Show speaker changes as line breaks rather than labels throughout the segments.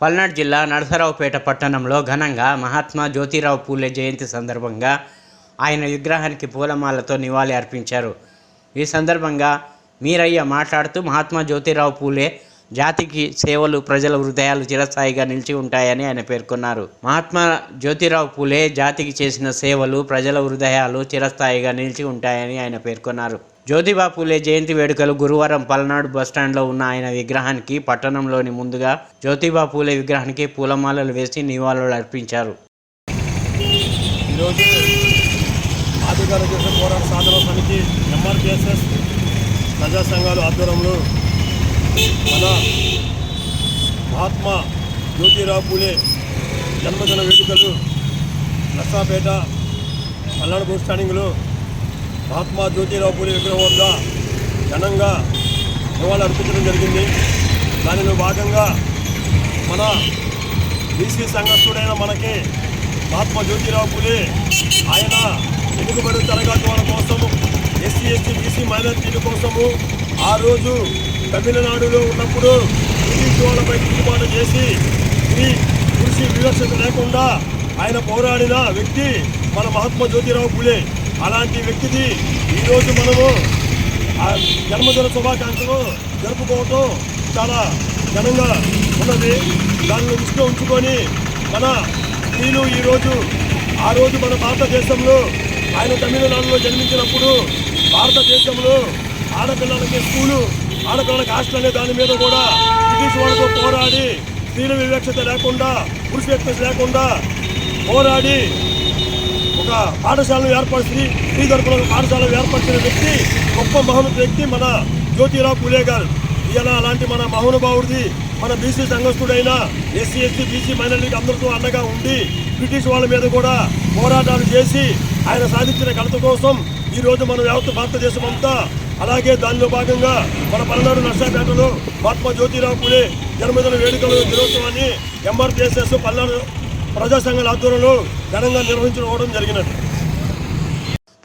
పల్నాడు జిల్లా నరసరావుపేట పట్టణంలో ఘనంగా మహాత్మా జ్యోతిరావు పూలే జయంతి సందర్భంగా ఆయన విగ్రహానికి పూలమాలతో నివాళి అర్పించారు. ఈ సందర్భంగా మీరయ్య మాట్లాడుతూ మహాత్మా జ్యోతిరావు పూలే జాతికి సేవలు ప్రజల హృదయాలు చిరస్థాయిగా నిలిచి ఉంటాయని ఆయన పేర్కొన్నారు. మహాత్మా జ్యోతిరావు పూలే జాతికి చేసిన సేవలు ప్రజల హృదయాలు చిరస్థాయిగా నిలిచి ఉంటాయని ఆయన పేర్కొన్నారు. జ్యోతిబా పూలే జయంతి వేడుకలు గురువారం పల్నాడు బస్టాండ్లో ఉన్న ఆయన విగ్రహానికి పట్టణంలోని ముందుగా జ్యోతిబా పూలే విగ్రహానికి పూలమాలలు వేసి నివాళులు అర్పించారు.
ఈరోజు ఆదికార దేశ పోరాట సాధన సమితి ఎంఆర్పిఎస్ఎస్ ప్రజా సంఘాల ఆధ్వర్యంలో మన మహాత్మా జ్యోతిరావు పూలే జన్మదిన వేడుకలు నర్సాపేట పల్నాడు బస్ స్టాండింగ్లో మహాత్మా జ్యోతిరావు పూలే విగ్రహం వద్ద ఘనంగా నివాళులు అర్పించడం జరిగింది. దానిలో భాగంగా మన బీసీ సంఘస్థుడైన మనకి మహాత్మా జ్యోతిరావు పూలే ఆయన వెనుకబడిన తరగతి వాళ్ళ కోసము, ఎస్సీ ఎస్టీ బీసీ మైనారిటీల కోసము ఆ రోజు తమిళనాడులో ఉన్నప్పుడు బ్రిటిష్ వాళ్ళపై తిరుగుబాటు చేసి ఈ కృషి వివక్షత లేకుండా ఆయన పోరాడిన వ్యక్తి మన మహాత్మా జ్యోతిరావు పూలే. అలాంటి వ్యక్తిది ఈరోజు మనము ఆ జన్మదిన శుభాకాంక్షలు జరుపుకోవటం చాలా ఘనంగా ఉన్నది. దానిని దృష్టిలో ఉంచుకొని మన స్త్రీలు ఆ రోజు మన భారతదేశంలో ఆయన తమిళనాడులో జన్మించినప్పుడు భారతదేశంలో ఆడపిల్లలకి స్కూలు, ఆడపిల్లలకి హాస్టల్ అనే దాని మీద కూడా బ్రిటిష్ వాళ్ళతో పోరాడి స్త్రీల వివక్షత లేకుండా, పురుష వ్యక్తి లేకుండా పోరాడి ఒక పాఠశాలను ఏర్పరిచి స్త్రీ తరపున పాఠశాలను ఏర్పరిచిన వ్యక్తి, గొప్ప మహోన్నత వ్యక్తి మన జ్యోతిరావు పూలే గారు. ఇలా అలాంటి మన మహానుభావుడిది మన బీసీ సంఘస్థుడైన ఎస్సీ ఎస్టీ బీసీ మైనారిటీకి అందరితో అండగా ఉండి బ్రిటిష్ వాళ్ళ మీద కూడా పోరాటాలు చేసి ఆయన సాధించిన ఘనత కోసం ఈరోజు మన యావత్ భారతదేశం అంతా, అలాగే దానిలో భాగంగా మన పల్నాడు నర్సాపేటలో మహాత్మా జ్యోతిరావు పూలే జన్మదిన వేడుకల దినోత్సవాన్ని ఎంఆర్పిఎస్ఎస్ పల్నాడు ప్రజా సంఘాల ఆధ్వర్యంలో ఘనంగా నిర్వహించడం జరిగినది.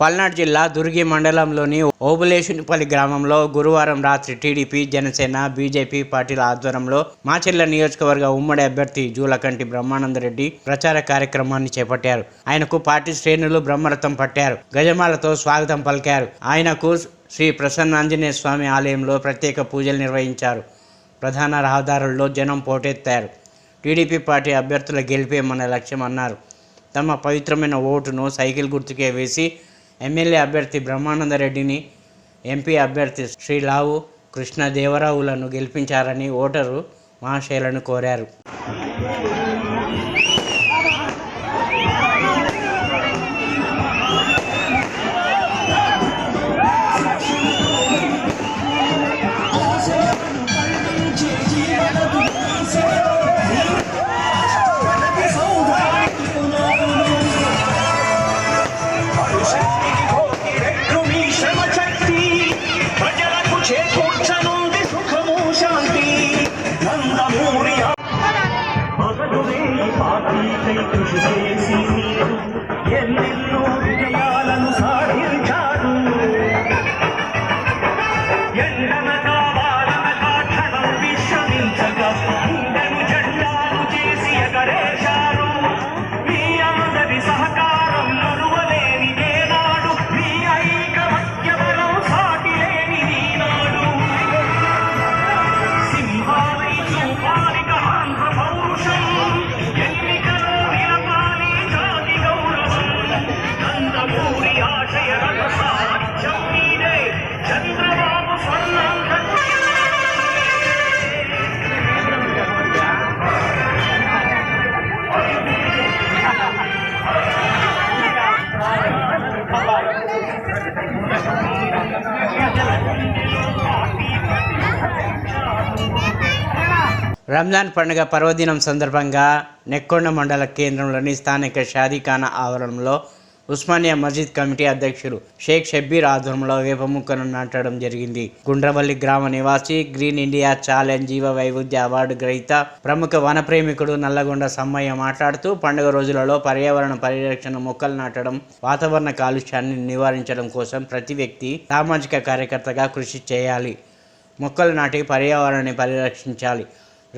పల్నాడు జిల్లా దుర్గి మండలంలోని ఓబులేశునిపల్లి గ్రామంలో గురువారం రాత్రి టీడీపీ, జనసేన, బీజేపీ పార్టీల ఆధ్వర్యంలో మాచెర్ల నియోజకవర్గ ఉమ్మడి అభ్యర్థి జూలకంటి బ్రహ్మానందరెడ్డి ప్రచార కార్యక్రమాన్ని చేపట్టారు. ఆయనకు పార్టీ శ్రేణులు బ్రహ్మరథం పట్టారు, గజమాలతో స్వాగతం పలికారు. ఆయనకు శ్రీ ప్రసన్నాంజనేయ స్వామి ఆలయంలో ప్రత్యేక పూజలు నిర్వహించారు. ప్రధాన రహదారుల్లో జనం పోటెత్తారు. టీడీపీ పార్టీ అభ్యర్థుల గెలిపే మన లక్ష్యం అన్నారు. తమ పవిత్రమైన ఓటును సైకిల్ గుర్తుకే వేసి ఎమ్మెల్యే అభ్యర్థి బ్రహ్మానందరెడ్డిని, ఎంపీ అభ్యర్థి శ్రీలావు కృష్ణదేవరావులను గెలిపించారని ఓటరు మహాశయులను కోరారు. రంజాన్ పండుగ పర్వదినం సందర్భంగా నెక్కొండ మండల కేంద్రంలోని స్థానిక షాదీఖానా ఆవరణంలో ఉస్మానియా మస్జిద్ కమిటీ అధ్యక్షుడు షేక్ షబ్బీర్ ఆధ్వర్యంలో వేప మొక్కను నాటడం జరిగింది. గుండ్రవల్లి గ్రామ నివాసి, గ్రీన్ ఇండియా ఛాలెంజ్ జీవ వైవిధ్య అవార్డు గ్రహీత, ప్రముఖ వనప్రేమికుడు నల్లగొండ సమ్మయ్య మాట్లాడుతూ పండుగ రోజులలో పర్యావరణ పరిరక్షణ, మొక్కలు నాటడం, వాతావరణ కాలుష్యాన్ని నివారించడం కోసం ప్రతి వ్యక్తి సామాజిక కార్యకర్తగా కృషి చేయాలి. మొక్కలు నాటి పర్యావరణాన్ని పరిరక్షించాలి.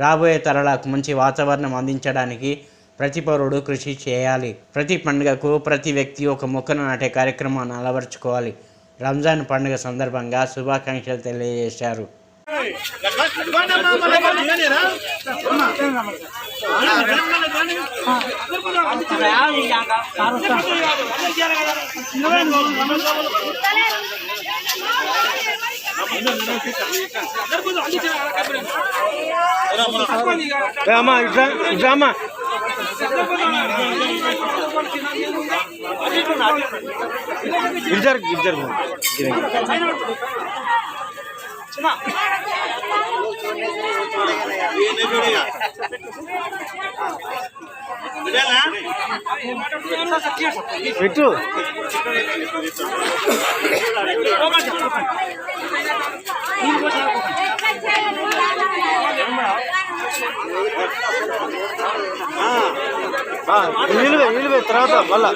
రాబోయే తరాలకు మంచి వాతావరణం అందించడానికి ప్రతి పౌరుడు కృషి చేయాలి. ప్రతి పండుగకు ప్రతి వ్యక్తి ఒక మొక్కను నాటే కార్యక్రమాన్ని అలవర్చుకోవాలి. రంజాన్ పండుగ సందర్భంగా శుభాకాంక్షలు తెలియజేశారు.
తర్వాత మళ్ళా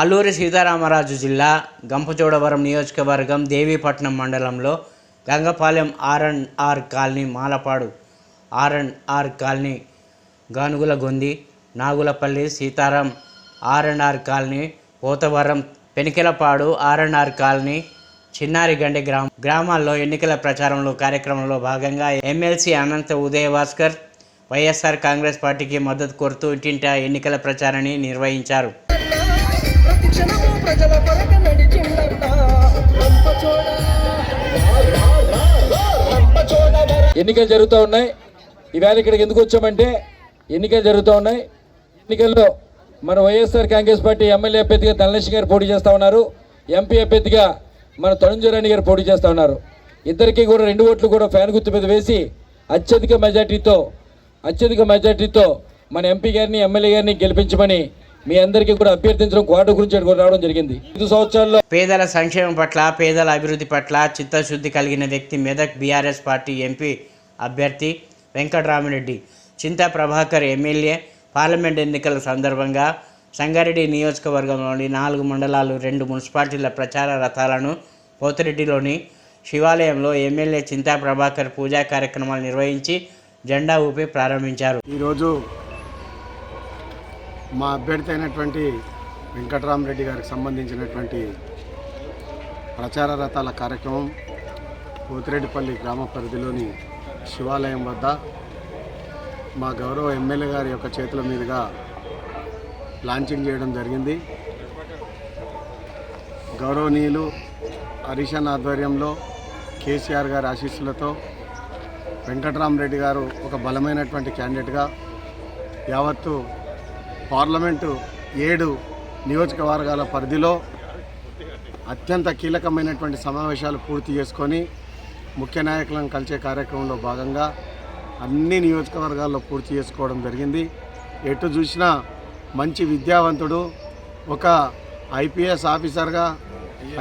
అల్లూరి సీతారామరాజు జిల్లా గంపచోడవరం నియోజకవర్గం దేవీపట్నం మండలంలో గంగపాలెం ఆర్&ఆర్ కాలనీ, మాలపాడు ఆర్&ఆర్ కాలనీ, గానుగులగొంది, నాగులపల్లి సీతారాం ఆర్&ఆర్ కాలనీ, పోతవరం పెనికెలపాడు ఆర్&ఆర్ కాలనీ, చిన్నారిగండి గ్రామాల్లో ఎన్నికల ప్రచారంలో కార్యక్రమంలో భాగంగా ఎమ్మెల్సీ అనంత ఉదయభాస్కర్ వైఎస్ఆర్ కాంగ్రెస్ పార్టీకి మద్దతు కోరుతూ ఇంటింటా ఎన్నికల ప్రచారాన్ని నిర్వహించారు.
ఎన్నికలు జరుగుతూ ఉన్నాయి. ఈవేళ ఇక్కడికి ఎందుకు వచ్చామంటే ఎన్నికలు జరుగుతూ ఉన్నాయి. ఎన్నికల్లో మన వైఎస్ఆర్ కాంగ్రెస్ పార్టీ ఎమ్మెల్యే అభ్యర్థిగా ధనలక్ష్మి గారు పోటీ చేస్తూ ఉన్నారు. ఎంపీ అభ్యర్థిగా మన తరుణ్ గారు పోటీ చేస్తూ ఉన్నారు. ఇద్దరికి కూడా 2 ఓట్లు కూడా ఫ్యాన్ గుర్తు మీద వేసి అత్యధిక మెజార్టీతో మన ఎంపీ గారిని ఎమ్మెల్యే గారిని గెలిపించమని మీ అందరికీ కూడా అభ్యర్థించడం కోట గురించి రావడం జరిగింది. 5 సంవత్సరాల్లో
పేదల సంక్షేమం పట్ల, పేదల అభివృద్ధి పట్ల చిత్తశుద్ధి కలిగిన వ్యక్తి మెదక్ బీఆర్ఎస్ పార్టీ ఎంపీ అభ్యర్థి వెంకటరామిరెడ్డి. చింతా ప్రభాకర్ ఎమ్మెల్యే. పార్లమెంట్ ఎన్నికల సందర్భంగా సంగారెడ్డి నియోజకవర్గంలోని 4 మండలాలు, 2 మున్సిపాలిటీల ప్రచార రథాలను పోతిరెడ్డిలోని శివాలయంలో ఎమ్మెల్యే చింతా ప్రభాకర్ పూజా కార్యక్రమాలు నిర్వహించి జెండా ఊపి ప్రారంభించారు.
ఈరోజు మా అభ్యర్థి అయినటువంటి వెంకటరామిరెడ్డి గారికి సంబంధించినటువంటి ప్రచార రథాల కార్యక్రమం పోతిరెడ్డిపల్లి గ్రామ పరిధిలోని శివాలయం వద్ద మా గౌరవ ఎమ్మెల్యే గారి యొక్క చేతుల మీదుగా లాంచింగ్ చేయడం జరిగింది. గౌరవనీయులు హరీషన్ ఆధ్వర్యంలో కేసీఆర్ గారి ఆశీస్సులతో వెంకటరామిరెడ్డి గారు ఒక బలమైనటువంటి క్యాండిడేట్గా యావత్తు పార్లమెంటు 7 నియోజకవర్గాల పరిధిలో అత్యంత కీలకమైనటువంటి సమావేశాలు పూర్తి చేసుకొని ముఖ్య నాయకులను కలిసే కార్యక్రమంలో భాగంగా అన్ని నియోజకవర్గాల్లో పూర్తి చేసుకోవడం జరిగింది. ఎటు చూసినా మంచి విద్యావంతుడు, ఒక ఐపీఎస్ ఆఫీసర్గా,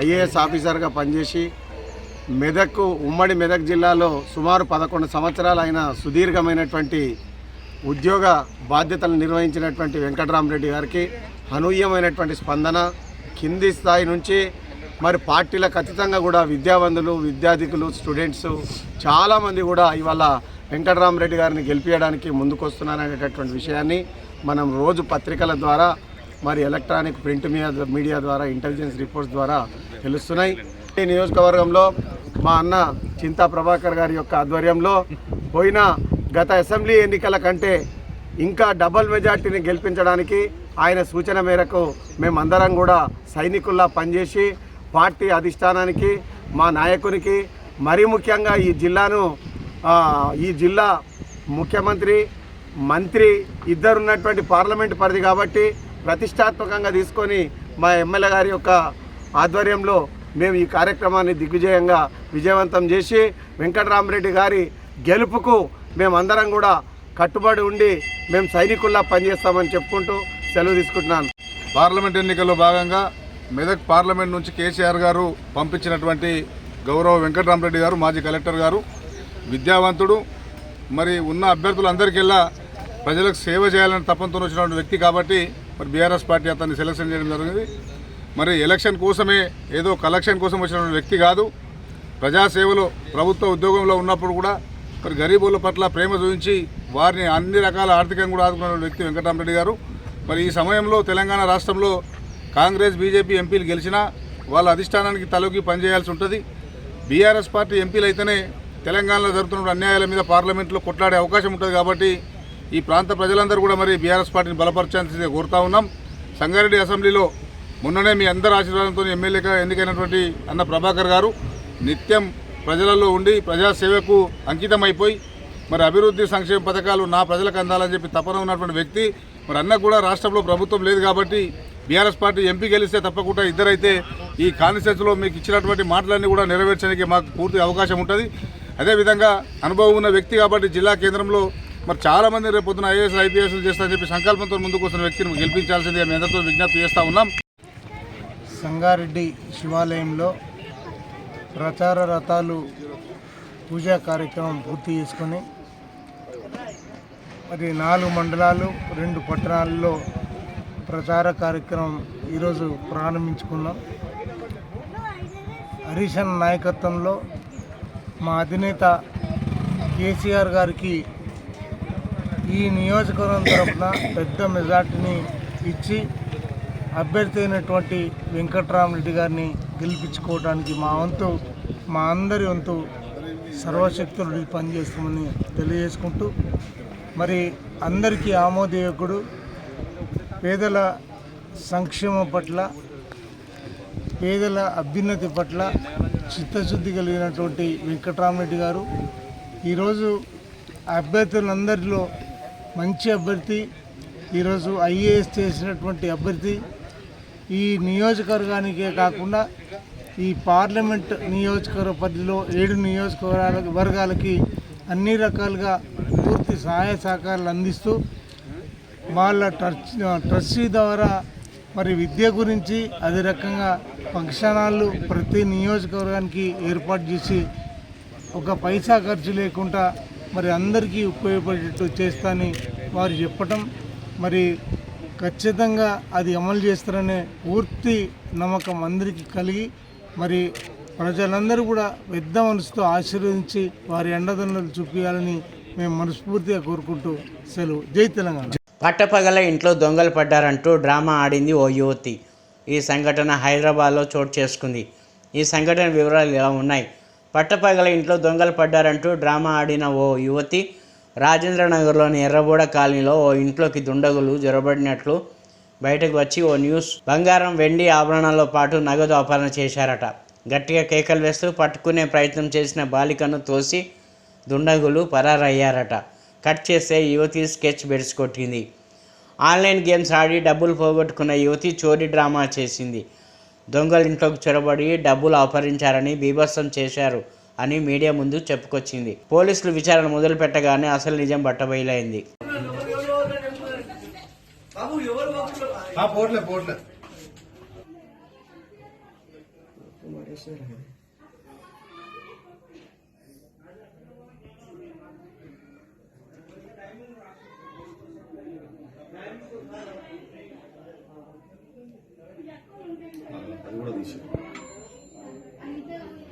ఐఏఎస్ ఆఫీసర్గా పనిచేసి ఉమ్మడి మెదక్ జిల్లాలో సుమారు 11 సంవత్సరాలు అయిన సుదీర్ఘమైనటువంటి ఉద్యోగ బాధ్యతలు నిర్వహించినటువంటి వెంకటరామిరెడ్డి గారికి అనూహ్యమైనటువంటి స్పందన కింది స్థాయి నుంచి మరి పార్టీలకు అతీతంగా కూడా విద్యావంతులు, విద్యార్థికులు, స్టూడెంట్స్ చాలామంది కూడా ఇవాళ వెంకటరామిరెడ్డి గారిని గెలిపించడానికి ముందుకొస్తున్నారనేటటువంటి విషయాన్ని మనం రోజు పత్రికల ద్వారా మరి ఎలక్ట్రానిక్ ప్రింట్ మీడియా ద్వారా ఇంటెలిజెన్స్ రిపోర్ట్స్ ద్వారా తెలుస్తున్నాయి. ఈ నియోజకవర్గంలో మా అన్న చింతా ప్రభాకర్ గారి యొక్క ఆధ్వర్యంలో పోయిన గత అసెంబ్లీ ఎన్నికల కంటే ఇంకా డబుల్ మెజార్టీని గెలిపించడానికి ఆయన సూచన మేరకు మేమందరం కూడా సైనికుల్లా పనిచేసి పార్టీ అధిష్టానానికి మా నాయకునికి మరీ ముఖ్యంగా ఈ జిల్లా ముఖ్యమంత్రి మంత్రి ఇద్దరున్నటువంటి పార్లమెంట్ పరిధి కాబట్టి ప్రతిష్టాత్మకంగా తీసుకొని మా ఎమ్మెల్యే గారి యొక్క ఆధ్వర్యంలో మేము ఈ కార్యక్రమాన్ని దిగ్విజయంగా విజయవంతం చేసి వెంకటరామరెడ్డి గారి గెలుపుకు మేమందరం కూడా కట్టుబడి ఉండి మేము సైనికుల్లా పనిచేస్తామని చెప్పుకుంటూ సెలవు తీసుకుంటున్నాను.
పార్లమెంట్ ఎన్నికల్లో భాగంగా మెదక్ పార్లమెంట్ నుంచి కేసీఆర్ గారు పంపించినటువంటి గౌరవ వెంకటరామరెడ్డి గారు మాజీ కలెక్టర్ గారు విద్యావంతుడు, మరి ఉన్న అభ్యర్థులందరికెల్లా ప్రజలకు సేవ చేయాలని తపంతో వచ్చినటువంటి వ్యక్తి కాబట్టి మరి బీఆర్ఎస్ పార్టీ అతన్ని సెలక్షన్ చేయడం జరిగింది. మరి ఎలక్షన్ కోసమే ఏదో కలెక్షన్ కోసం వచ్చినటువంటి వ్యక్తి కాదు. ప్రజాసేవలో ప్రభుత్వ ఉద్యోగంలో ఉన్నప్పుడు కూడా మరి గరీబుల పట్ల ప్రేమ చూపించి వారిని అన్ని రకాల ఆర్థికంగా కూడా ఆదుకున్న వ్యక్తి వెంకటరామరెడ్డి గారు. మరి ఈ సమయంలో తెలంగాణ రాష్ట్రంలో కాంగ్రెస్ బీజేపీ ఎంపీలు గెలిచినా వాళ్ళ అధిష్టానానికి తలొగ్గి పనిచేయాల్సి ఉంటుంది. బీఆర్ఎస్ పార్టీ ఎంపీలు అయితేనే తెలంగాణలో జరుగుతున్న అన్యాయాల మీద పార్లమెంట్లో కొట్లాడే అవకాశం ఉంటుంది. కాబట్టి ఈ ప్రాంత ప్రజలందరూ కూడా మరి బీఆర్ఎస్ పార్టీని బలపరచాల్సిందిగా కోరుతా ఉన్నాం. సంగారెడ్డి అసెంబ్లీలో మొన్ననే మీ అందరి ఆశీర్వాదంతో ఎమ్మెల్యేగా ఎన్నికైనటువంటి అన్న ప్రభాకర్ గారు నిత్యం ప్రజలలో ఉండి ప్రజాసేవకు అంకితమైపోయి మరి అభివృద్ధి సంక్షేమ పథకాలు నా ప్రజలకు అందాలని చెప్పి తపన ఉన్నటువంటి వ్యక్తి. మరి అన్న కూడా రాష్ట్రంలో ప్రభుత్వం లేదు కాబట్టి బీఆర్ఎస్ పార్టీ ఎంపీ గెలిస్తే తప్పకుండా ఇద్దరైతే ఈ కాన్స్టిట్యూన్సీలో మీకు ఇచ్చినటువంటి మాటలన్నీ కూడా నెరవేర్చడానికి మాకు పూర్తి అవకాశం ఉంటుంది. అదేవిధంగా అనుభవం ఉన్న వ్యక్తి కాబట్టి జిల్లా కేంద్రంలో మరి చాలామంది రేపు పొద్దున ఐఏఎస్ ఐపీఎస్లు చేస్తారని చెప్పి సంకల్పంతో ముందుకు వస్తున్న వ్యక్తిని గెలిపించాల్సిందిగా మేము అందరితో విజ్ఞప్తి చేస్తూ ఉన్నాం.
సంగారెడ్డి శివాలయంలో ప్రచార రథాలు పూజా కార్యక్రమం పూర్తి చేసుకొని మరి 4 మండలాలు 2 పట్టణాల్లో ప్రచార కార్యక్రమం ఈరోజు ప్రారంభించుకున్నాం. హరీష్ అన్న నాయకత్వంలో మా అధినేత కేసీఆర్ గారికి ఈ నియోజకవర్గం తరఫున పెద్ద మెజార్టీని ఇచ్చి అభ్యర్థి అయినటువంటి వెంకటరామరెడ్డి గారిని గెలిపించుకోవడానికి మా అందరి వంతు సర్వశక్తులు పనిచేస్తామని తెలియజేసుకుంటూ మరి అందరికీ ఆమోదయోగ్యుడు, పేదల సంక్షేమం పట్ల పేదల అభ్యున్నతి పట్ల చిత్తశుద్ధి కలిగినటువంటి వెంకటరామరెడ్డి గారు ఈరోజు అభ్యర్థులందరిలో మంచి అభ్యర్థి, ఈరోజు ఐఏఎస్ చేసినటువంటి అభ్యర్థి. ఈ నియోజకవర్గానికే కాకుండా ఈ పార్లమెంట్ నియోజకవర్గ పరిధిలో 7 నియోజకవర్గాలకి అన్ని రకాలుగా పూర్తి సహాయ సహకారాలు అందిస్తూ వాళ్ళ ట్రస్టీ ద్వారా మరి విద్య గురించి అదే రకంగా ఫంక్షన్ హాళ్ళు ప్రతి నియోజకవర్గానికి ఏర్పాటు చేసి ఒక పైసా ఖర్చు లేకుండా మరి అందరికీ ఉపయోగపడేటట్టు చేస్తానని వారు చెప్పటం, మరి ఖచ్చితంగా అది అమలు చేస్తారనే పూర్తి నమ్మకం అందరికీ కలిగి మరి ప్రజలందరూ కూడా పెద్ద మనసుతో ఆశీర్వదించి వారి అండదండలు చూపించాలని మేము మనస్ఫూర్తిగా కోరుకుంటూ సెలవు. జై తెలంగాణ.
పట్టపగల ఇంట్లో దొంగలు పడ్డారంటూ డ్రామా ఆడింది ఓ యువతి. ఈ సంఘటన హైదరాబాద్లో చోటు చేసుకుంది. ఈ సంఘటన వివరాలు ఇలా ఉన్నాయి. పట్టపగల ఇంట్లో దొంగలు పడ్డారంటూ డ్రామా ఆడిన ఓ యువతి రాజేంద్రనగర్లోని ఎర్రబోడ కాలనీలో ఓ ఇంట్లోకి దుండగులు జొరబడినట్లు బయటకు వచ్చి ఓ న్యూస్. బంగారం, వెండి ఆభరణాలతో పాటు నగదు అపహరణ చేశారట. గట్టిగా కేకలు వేస్తూ పట్టుకునే ప్రయత్నం చేసిన బాలికను తోసి దుండగులు పరారయ్యారట. కట్ చేస్తే యువతి స్కెచ్ బెడిసికొట్టింది. ఆన్లైన్ గేమ్స్ ఆడి డబ్బులు పోగొట్టుకున్న యువతి చోరీ డ్రామా చేసింది. దొంగలు ఇంట్లోకి చొరబడి డబ్బులు అపహరించారని, బీభత్సం చేశారు అని మీడియా ముందు చెప్పుకొచ్చింది. పోలీసులు విచారణ మొదలు పెట్టగానే అసలు నిజం బట్టబయలైంది.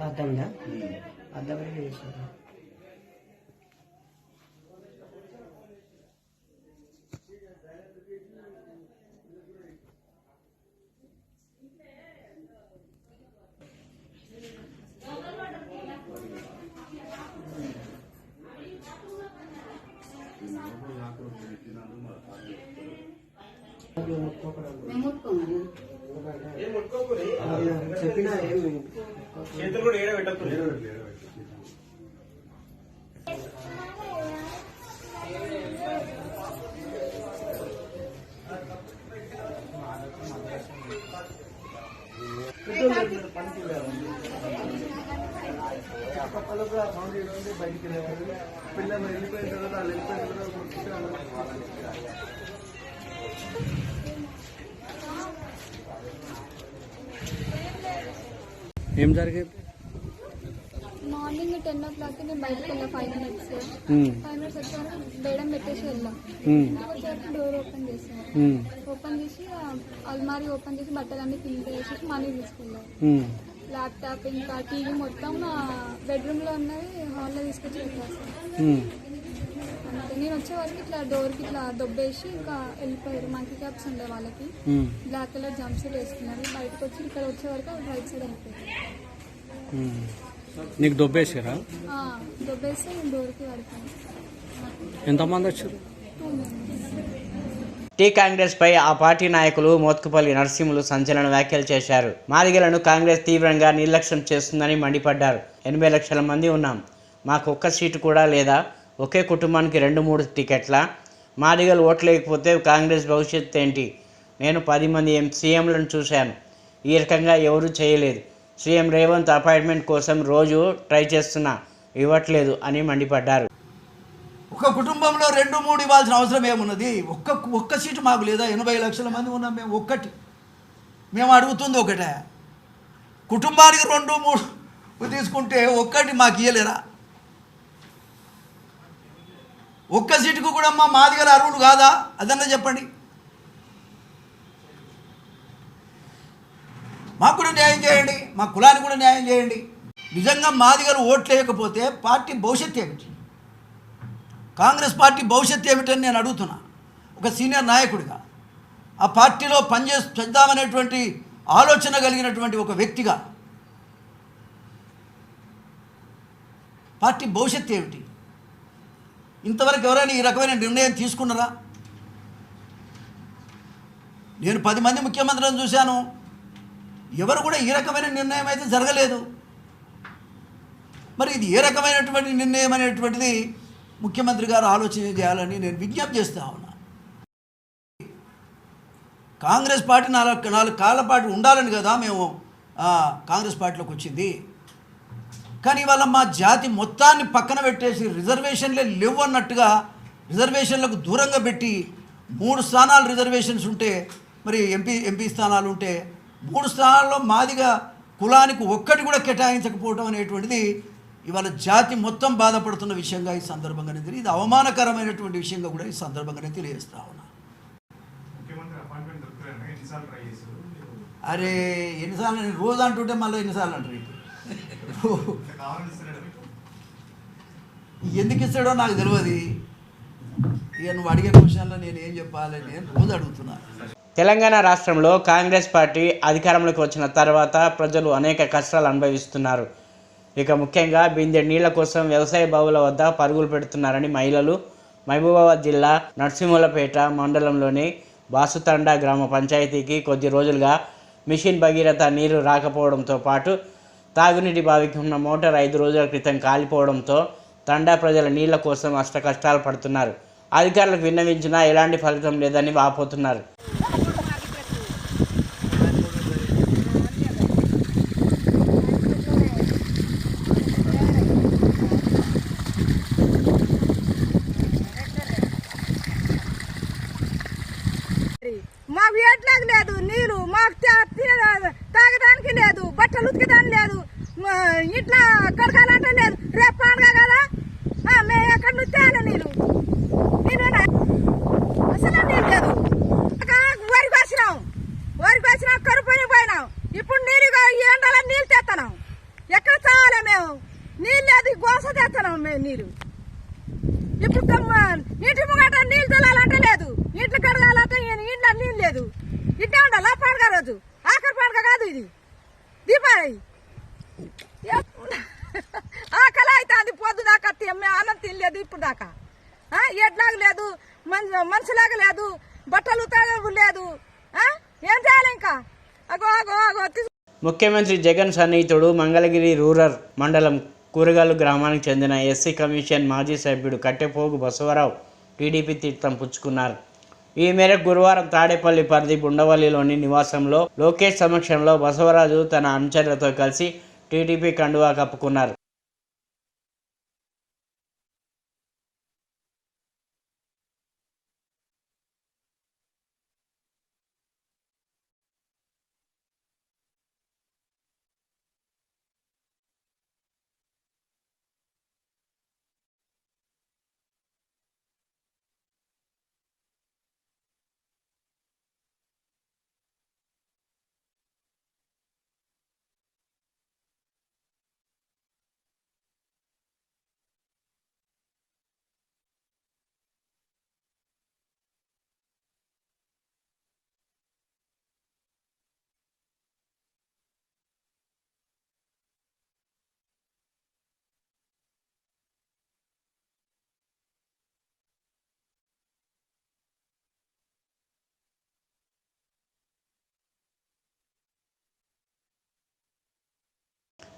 అర్థంగా అర్థమైనా చేశారు. చెప్పినా ఏమి
బయటికి పిల్లలు వెళ్ళిపోయిన తర్వాత వాళ్ళు వెళ్ళిపోయిన తర్వాత
ఏం జరిగింది?
మార్నింగ్ 10 o'clock నేను బయటకు వెళ్ళా 5 minutes వచ్చాను, బేడం పెట్టేసి వెళ్ళాం. వచ్చేసరికి డోర్ ఓపెన్ చేసాను, ఓపెన్ చేసి అల్మారీ ఓపెన్ చేసి బట్టలన్నీ కింద వేసేసి మనీ తీసుకెళ్ళాను. ల్యాప్టాప్ ఇంకా టీవీ మొత్తం బెడ్రూమ్లో ఉన్నది హాల్లో తీసుకొచ్చి పెట్టేస్తాను. అంతే. నేను వచ్చే వరకు ఇట్లా డోర్కి ఇట్లా దొబ్బేసి ఇంకా వెళ్ళిపోయారు. మంకీ క్యాప్స్ ఉండే వాళ్ళకి, బ్లాక్ కలర్ జంప్ సూట్ వేసుకున్నారు. బయటకు వచ్చి ఇక్కడ వచ్చే వరకు రైట్ సైడ్ వెళ్ళిపోయారు.
నీకు దొబ్బేసారా?
దొబ్బేసి నేను డోర్కి పడిపోయాను.
ఎంతమంది వచ్చారు?
2 members.
టీ కాంగ్రెస్ పై ఆ పార్టీ నాయకులు మోత్కుపల్లి నరసింహులు సంచలన వ్యాఖ్యలు చేశారు. మాదిగలను కాంగ్రెస్ తీవ్రంగా నిర్లక్ష్యం చేస్తుందని మండిపడ్డారు. 80 లక్షల మంది ఉన్నాం, మాకు ఒక్క సీటు కూడా లేదా, ఒకే కుటుంబానికి 2-3 టికెట్ల, మాదిగలు ఓట్లేకపోతే కాంగ్రెస్ భవిష్యత్తు ఏంటి? నేను 10 మంది సీఎంలను చూశాను, ఈ రకంగా ఎవరూ చేయలేదు. సీఎం రేవంత్ అపాయింట్మెంట్ కోసం రోజు ట్రై చేస్తున్నా, ఇవ్వట్లేదు అని మండిపడ్డారు.
ఒక కుటుంబంలో 2-3 ఇవ్వాల్సిన అవసరం ఏమున్నది? ఒక్క సీటు మాకు లేదా? 80 లక్షల మంది ఉన్నాం మేము. మేము అడుగుతుంది ఒకటే, కుటుంబానికి 2-3 తీసుకుంటే ఒక్కటి మాకు ఇయ్యలేరా? ఒక్క సీటుకు కూడా మా మాదిగల అర్హులు కాదా? అదన్నా చెప్పండి. మాకు కూడా న్యాయం చేయండి, మా కులానికి కూడా న్యాయం చేయండి. నిజంగా మాదిగలు ఓట్లు వేయకపోతే పార్టీ భవిష్యత్తు ఏమిటి? కాంగ్రెస్ పార్టీ భవిష్యత్తు ఏమిటని నేను అడుగుతున్నా. ఒక సీనియర్ నాయకుడిగా, ఆ పార్టీలో చేద్దామనేటువంటి ఆలోచన కలిగినటువంటి ఒక వ్యక్తిగా పార్టీ భవిష్యత్తు ఏమిటి? ఇంతవరకు ఎవరైనా ఈ రకమైన నిర్ణయం తీసుకున్నారా? నేను 10 మంది ముఖ్యమంత్రులను చూశాను, ఎవరు కూడా ఈ రకమైన నిర్ణయం అయితే జరగలేదు. మరి ఇది ఏ రకమైనటువంటి నిర్ణయం అనేటువంటిది ముఖ్యమంత్రి గారు ఆలోచన చేయాలని నేను విజ్ఞప్తి చేస్తా ఉన్నా. కాంగ్రెస్ పార్టీ 4 కాళ్ళ పాటు ఉండాలని కదా మేము కాంగ్రెస్ పార్టీలోకి వచ్చింది. కానీ ఇవాళ మా జాతి మొత్తాన్ని పక్కన పెట్టేసి రిజర్వేషన్లే లేవు అన్నట్టుగా రిజర్వేషన్లకు దూరంగా పెట్టి 3 స్థానాలు రిజర్వేషన్స్ ఉంటే, మరి ఎంపీ స్థానాలు ఉంటే 3 స్థానాల్లో మాదిగా కులానికి ఒక్కటి కూడా కేటాయించకపోవడం అనేటువంటిది ఇవాళ జాతి మొత్తం బాధపడుతున్న విషయంగా ఈ సందర్భంగానే ఇది అవమానకరమైనటువంటి విషయంగా కూడా ఈ సందర్భంగానే తెలియజేస్తా ఉన్నా. అరే ఎన్నిసార్లు, నేను రోజు అంటుంటే మళ్ళీ ఎన్నిసార్లు అంటారు. ఎందుకు ఇస్తాడో నాకు తెలియదు. ఇక నువ్వు అడిగే క్వశ్చన్లో నేను ఏం చెప్పాలి, నేను రోజు అడుగుతున్నా.
తెలంగాణ రాష్ట్రంలో కాంగ్రెస్ పార్టీ అధికారంలోకి వచ్చిన తర్వాత ప్రజలు అనేక కష్టాలు అనుభవిస్తున్నారు. ఇక ముఖ్యంగా బిందె నీళ్ల కోసం వ్యవసాయ బావుల వద్ద పరుగులు పెడుతున్నారని మహిళలు మహబూబాబాద్ జిల్లా నర్సింహులపేట మండలంలోని బాసుతండా గ్రామ పంచాయతీకి కొద్ది రోజులుగా మిషన్ భగీరథ నీరు రాకపోవడంతో పాటు తాగునీటి బావికి ఉన్న మోటార్ 5 రోజుల క్రితం కాలిపోవడంతో తండా ప్రజల నీళ్ల కోసం కష్టాలు పడుతున్నారు. అధికారులకు విన్నవించినా ఎలాంటి ఫలితం లేదని వాపోతున్నారు.
మాకు ఎట్లాగ లేదు నీళ్ళు, మాకు తాగడానికి లేదు, బట్టలు ఉతికడానికి లేదు, ఇట్లా కడగాలంటే లేదు. రేపు పండుగ కదా, మేము ఎక్కడి నుంచి తేలే నీళ్ళు అసలు నీళ్ళు లేదు. వరికి వచ్చినాం కరుపుని పోయినాం. ఇప్పుడు నీళ్ళు ఈ ఎండలో నీళ్ళు తెస్తున్నాం. ఎక్కడ చావాలి మేము? నీళ్ళు లేదు, గోస తెస్తున్నాం మేము నీళ్ళు. ఇప్పుడు ఇంటి ముంగట నీళ్ళు తొలాలంటే లేదు, ఇంట్లో కడగాలంటే ఇంట్లో నీళ్ళు లేదు. ఇట్టే ఉండాలి పండుగ రోజు. ఆఖరి పండుగ కాదు ఇది, దీపావళి. ఆకలి అవుతుంది పొద్దు దాకా, అన్నం తినలేదు ఇప్పుడు దాకా. ఎట్లాగ లేదు, మనుషులాగా లేదు. బట్టలు లేదు. ఏం చేయాలి ఇంకా? అగో అగో అగో.
ముఖ్యమంత్రి జగన్ సన్నిహితుడు మంగళగిరి రూరల్ మండలం కూరగాలు గ్రామానికి చెందిన ఎస్సీ కమిషన్ మాజీ సభ్యుడు కట్టెపోగు బసవరావు టీడీపీ తీర్థం పుచ్చుకున్నారు. ఈ మేరకు గురువారం తాడేపల్లి పరిధి బుండవల్లిలోని నివాసంలో లోకేష్ సమక్షంలో బసవరాజు తన అనుచరులతో కలిసి టీడీపీ కండువా కప్పుకున్నారు.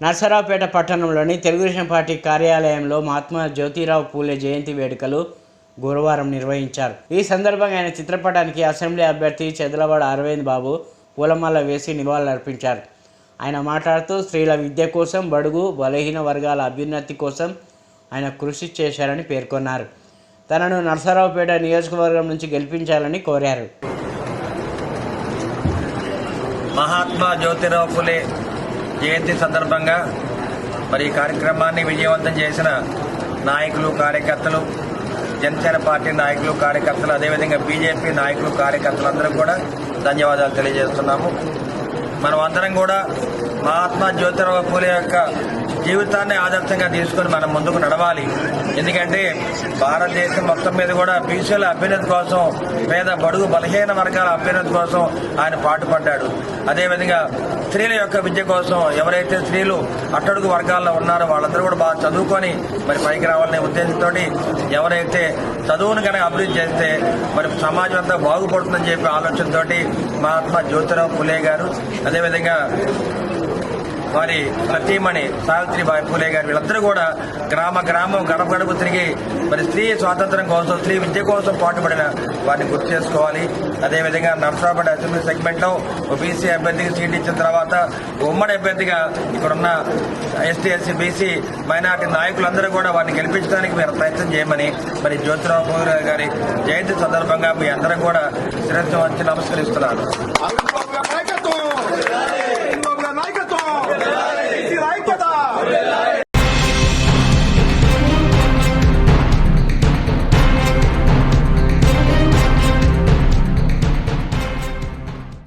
నర్సరావుపేట పట్టణంలోని తెలుగుదేశం పార్టీ కార్యాలయంలో మహాత్మా జ్యోతిరావు పూలే జయంతి వేడుకలు గురువారం నిర్వహించారు. ఈ సందర్భంగా ఆయన చిత్రపటానికి అసెంబ్లీ అభ్యర్థి చెదలవాడ అరవింద్ బాబు పూలమాల వేసి నివాళులర్పించారు. ఆయన మాట్లాడుతూ స్త్రీల విద్య కోసం, బడుగు బలహీన వర్గాల అభ్యున్నతి కోసం ఆయన కృషి చేశారని పేర్కొన్నారు. తనను నర్సరావుపేట నియోజకవర్గం నుంచి గెలిపించాలని కోరారు.
మహాత్మా జ్యోతిరావు పూలే జయంతి సందర్భంగా మరి ఈ కార్యక్రమాన్ని విజయవంతం చేసిన నాయకులు, కార్యకర్తలు, జనసేన పార్టీ నాయకులు, కార్యకర్తలు, అదేవిధంగా బీజేపీ నాయకులు, కార్యకర్తలు అందరూ కూడా ధన్యవాదాలు తెలియజేస్తున్నాము. మనం అందరం కూడా మహాత్మా జ్యోతిరావు పూలే యొక్క జీవితాన్ని ఆదర్శంగా తీసుకుని మనం ముందుకు నడవాలి. ఎందుకంటే భారతదేశం మొత్తం మీద కూడా బీసీల అభ్యున్నతి కోసం, పేద బడుగు బలహీన వర్గాల అభ్యున్నతి కోసం ఆయన పాటుపడ్డాడు. అదేవిధంగా స్త్రీల యొక్క విద్య కోసం, ఎవరైతే స్త్రీలు అట్టడుగు వర్గాల్లో ఉన్నారో వాళ్ళందరూ కూడా బాగా చదువుకొని మరి పైకి రావాలనే ఉద్దేశంతో ఎవరైతే చదువును కనుక అభివృద్ధి చేస్తే మరి సమాజం అంతా బాగుపడుతుందని చెప్పి ఆలోచనతోటి మహాత్మా జ్యోతిరావు పూలే గారు, అదేవిధంగా వారి సతీమణి సావిత్రిబాయి పూలే గారు వీళ్ళందరూ కూడా గ్రామ గ్రామం గడప గడప తిరిగి మరి స్త్రీ స్వాతంత్రం కోసం, స్త్రీ విద్య కోసం పాటుపడిన వారిని గుర్తు చేసుకోవాలి. అదేవిధంగా నర్సరావుపేట అసెంబ్లీ సెగ్మెంట్లో బీసీ అభ్యర్థికి సీట్ ఇచ్చిన తర్వాత ఉమ్మడి అభ్యర్థిగా ఇక్కడున్న ఎస్టీ, ఎస్సీ, బీసీ, మైనార్టీ నాయకులందరూ కూడా వారిని గెలిపించడానికి మీరు ప్రయత్నం చేయమని మరి జ్యోతిరావు పూలే గారి జయంతి సందర్భంగా మీ అందరం కూడా శిరస్సు వంచి నమస్కరిస్తున్నాను.